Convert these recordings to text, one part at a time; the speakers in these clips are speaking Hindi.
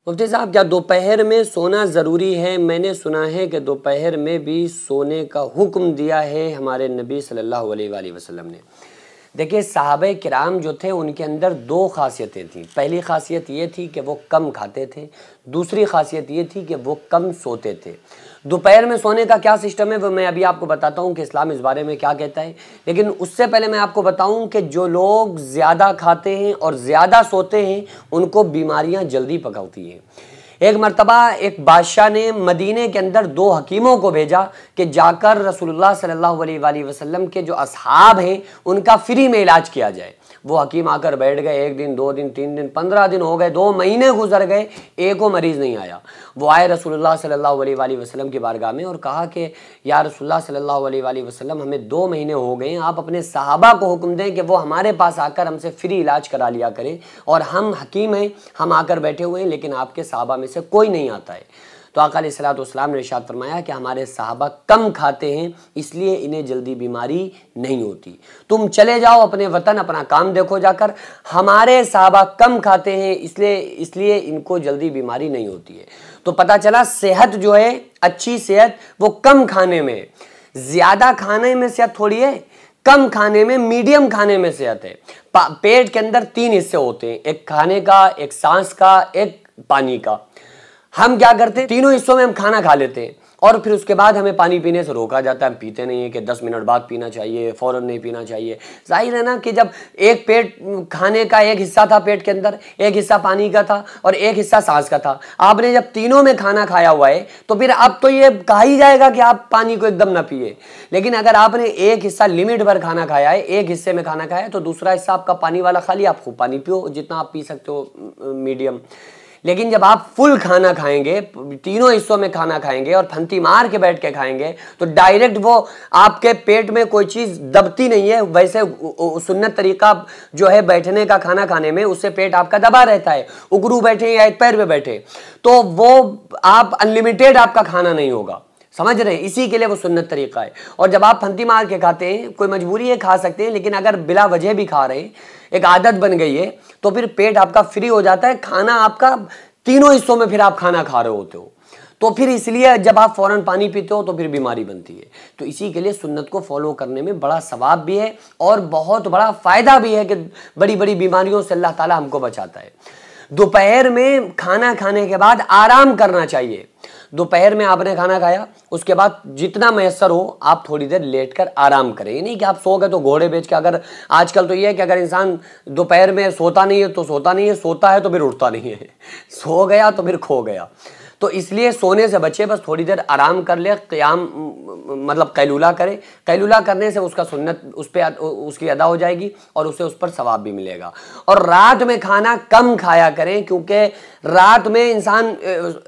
मुफ्ती साहब, क्या दोपहर में सोना ज़रूरी है? मैंने सुना है कि दोपहर में भी सोने का हुक्म दिया है हमारे नबी सल्लल्लाहु अलैहि वसल्लम ने। देखिए, सहाबे किराम जो थे उनके अंदर दो खासियतें थीं। पहली खासियत ये थी कि वो कम खाते थे, दूसरी खासियत ये थी कि वो कम सोते थे। दोपहर में सोने का क्या सिस्टम है वो मैं अभी आपको बताता हूँ कि इस्लाम इस बारे में क्या कहता है। लेकिन उससे पहले मैं आपको बताऊँ कि जो लोग ज़्यादा खाते हैं और ज़्यादा सोते हैं उनको बीमारियाँ जल्दी पकड़ती हैं। एक मर्तबा एक बादशाह ने मदीने के अंदर दो हकीमों को भेजा कि जाकर रसूलुल्लाह सल्लल्लाहु अलैहि वसल्लम के जो असहाब हैं उनका फ्री में इलाज किया जाए। वो हकीम आकर बैठ गए। 1 दिन 2 दिन 3 दिन 15 दिन हो गए, 2 महीने गुजर गए, एको मरीज़ नहीं आया। वो आए रसूलुल्लाह सल्लल्लाहु अलैहि वसल्लम की बारगाह में और कहा कि या रसूलुल्लाह सल्लल्लाहु अलैहि वसल्लम, हमें 2 महीने हो गए, आप अपने सहाबा को हुक्म दें कि वो हमारे पास आकर हमसे फ्री इलाज करा लिया करें, और हम हकीम हैं, हम आकर बैठे हुए हैं, लेकिन आपके सहाबा में से कोई नहीं आता है। तो आका अलैहिस्सलातु वस्सलाम ने इरशाद फरमाया कि हमारे सहाबा कम खाते हैं, इसलिए इन्हें जल्दी बीमारी नहीं होती। तुम चले जाओ अपने वतन, अपना काम देखो जाकर। हमारे सहाबा कम खाते हैं, इसलिए इनको जल्दी बीमारी नहीं होती है। तो पता चला सेहत जो है, अच्छी सेहत वो कम खाने में, ज़्यादा खाने में सेहत थोड़ी है, कम खाने में, मीडियम खाने में सेहत है। पेट के अंदर 3 हिस्से होते हैं, एक खाने का, एक सांस का, एक पानी का। हम क्या करते हैं, तीनों हिस्सों में हम खाना खा लेते हैं और फिर उसके बाद हमें पानी पीने से रोका जाता है। हम पीते नहीं है कि 10 मिनट बाद पीना चाहिए, फ़ौरन नहीं पीना चाहिए। जाहिर है ना कि जब एक पेट खाने का एक हिस्सा था पेट के अंदर, एक हिस्सा पानी का था और एक हिस्सा सांस का था, आपने जब तीनों में खाना खाया हुआ है तो फिर अब तो ये कहा ही जाएगा कि आप पानी को एकदम ना पिए। लेकिन अगर आपने एक हिस्सा लिमिट भर खाना खाया है, एक हिस्से में खाना खाया है, तो दूसरा हिस्सा आपका पानी वाला खाली, आप खूब पानी पियो जितना आप पी सकते हो, मीडियम। लेकिन जब आप फुल खाना खाएंगे, तीनों हिस्सों में खाना खाएंगे और फंती मार के बैठ के खाएंगे, तो डायरेक्ट वो आपके पेट में कोई चीज़ दबती नहीं है। वैसे सुन्नत तरीका जो है बैठने का खाना खाने में, उससे पेट आपका दबा रहता है। उकड़ू बैठे या एक पैर पे बैठे तो वो आप अनलिमिटेड आपका खाना नहीं होगा, समझ रहे हैं? इसी के लिए वो सुन्नत तरीका है। और जब आप फंती मार के खाते हैं, कोई मजबूरी है खा सकते हैं, लेकिन अगर बिला वजह भी खा रहे हैं, एक आदत बन गई है, तो फिर पेट आपका फ्री हो जाता है। खाना आपका तीनों हिस्सों में फिर आप खाना खा रहे होते हो, तो फिर इसलिए जब आप फौरन पानी पीते हो तो फिर बीमारी बनती है। तो इसी के लिए सुन्नत को फॉलो करने में बड़ा सवाब भी है और बहुत बड़ा फ़ायदा भी है कि बड़ी बड़ी बीमारियों से अल्लाह ताला हमको बचाता है। दोपहर में खाना खाने के बाद आराम करना चाहिए। दोपहर में आपने खाना खाया, उसके बाद जितना मैसर हो आप थोड़ी देर लेटकर आराम करें। ये नहीं कि आप सो गए तो घोड़े बेच के। अगर आजकल तो ये है कि अगर इंसान दोपहर में सोता नहीं है तो सोता नहीं है, सोता है तो फिर उठता नहीं है, सो गया तो फिर खो गया। तो इसलिए सोने से बचे, बस थोड़ी देर आराम कर ले, क़याम मतलब कैलूला करे। कैलूला करने से उसका सुन्नत उस पर उसकी अदा हो जाएगी और उसे उस पर सवाब भी मिलेगा। और रात में खाना कम खाया करें, क्योंकि रात में इंसान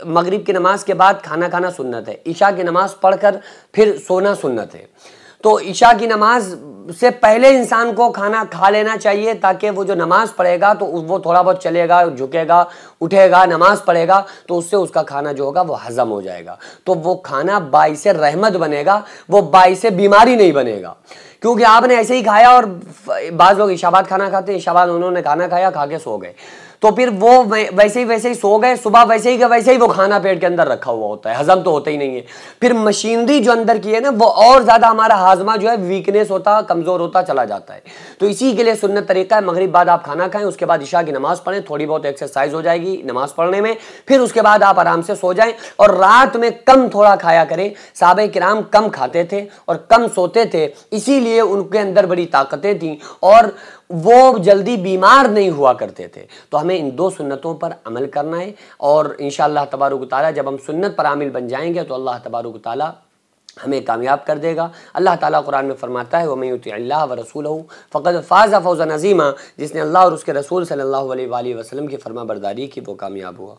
मगरिब की नमाज के बाद खाना खाना सुन्नत है, इशा की नमाज पढ़कर फिर सोना सुन्नत है। तो इशा की नमाज से पहले इंसान को खाना खा लेना चाहिए, ताकि वो जो नमाज पढ़ेगा तो वो थोड़ा बहुत चलेगा, झुकेगा, उठेगा, नमाज पढ़ेगा, तो उससे उसका खाना जो होगा वो हजम हो जाएगा। तो वो खाना बाइसे रहमत बनेगा, वो बाइसे बीमारी नहीं बनेगा। क्योंकि आपने ऐसे ही खाया, और बाज़ लोग इशाबाद खाना खाते हैं, इशाबाद उन्होंने खाना खाया, खा के सो गए, तो फिर वो वैसे ही सो गए, सुबह वैसे ही वो खाना पेट के अंदर रखा हुआ होता है, हजम तो होता ही नहीं है। फिर मशीनरी जो अंदर की है ना, वो और ज़्यादा हमारा हाजमा जो है वीकनेस होता, कमज़ोर होता चला जाता है। तो इसी के लिए सुन्नत तरीका है, मगरिब बाद आप खाना खाएं, उसके बाद इशा की नमाज़ पढ़ें, थोड़ी बहुत एक्सरसाइज हो जाएगी नमाज पढ़ने में, फिर उसके बाद आप आराम से सो जाएं। और रात में कम थोड़ा खाया करें। सहाबा किराम कम खाते थे और कम सोते थे, इसीलिए उनके अंदर बड़ी ताकतें थीं और वो जल्दी बीमार नहीं हुआ करते थे। तो हमें इन 2 सुन्नतों पर अमल करना है, और इंशाअल्लाह तबारुक ताला जब हम सुन्नत पर आमिल बन जाएंगे तो अल्लाह तबारुक ताला हमें कामयाब कर देगा। अल्लाह ताला कुरान में फरमाता है, वमन युतिअल्लाह व रसूलहू फ़क़द फ़ाज़ फ़ौज़न अज़ीमा, जिसने अल्लाह और उसके रसूल सल्लल्लाहु अलैहि वसल्लम की फरमा बरदारी की वो कामयाब हुआ।